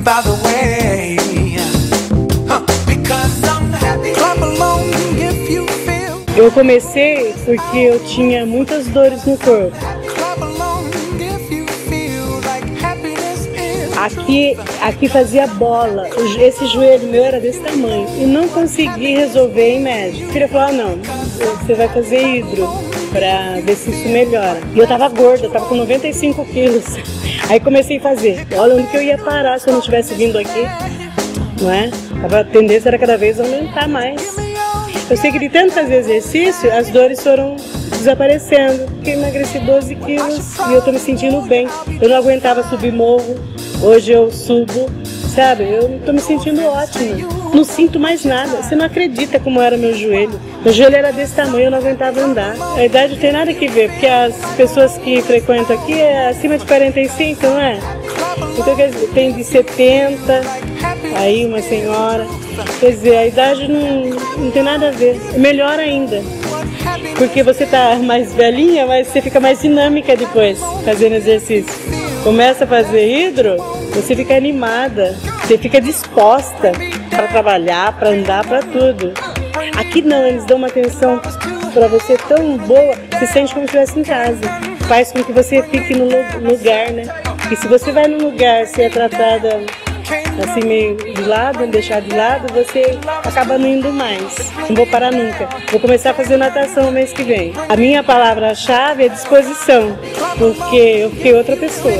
by the way. Because I'm happy. Clap along if you feel. Eu comecei porque eu tinha muitas dores no corpo. Clap along if you feel like happiness is. Aqui fazia bola. Esse joelho meu era desse tamanho. E não consegui resolver em médico. A filha falou, não, você vai fazer hidro pra ver se isso melhora. E eu tava gorda, eu tava com 95 quilos. Aí comecei a fazer. Olha, onde que eu ia parar se eu não tivesse vindo aqui? Não é? A tendência era cada vez aumentar mais. Eu sei que de tanto fazer exercício, as dores foram desaparecendo. Porque emagreci 12 quilos e eu tô me sentindo bem. Eu não aguentava subir morro. Hoje eu subo, sabe? Eu tô me sentindo ótima. Não sinto mais nada. Você não acredita como era meu joelho. Meu joelho era desse tamanho, eu não aguentava andar. A idade não tem nada que ver, porque as pessoas que frequentam aqui é acima de 45, não é? Então tem de 70, aí uma senhora. Quer dizer, a idade não tem nada a ver. É melhor ainda. Porque você tá mais velhinha, mas você fica mais dinâmica depois, fazendo exercício. Começa a fazer hidro, você fica animada, você fica disposta para trabalhar, para andar, para tudo. Aqui não, eles dão uma atenção para você tão boa, você sente como se estivesse em casa. Faz com que você fique no lugar, né? E se você vai num lugar, se é tratada assim meio de lado, deixar de lado, você acaba não indo mais. Não vou parar nunca. Vou começar a fazer natação no mês que vem. A minha palavra-chave é disposição, porque eu fiquei outra pessoa.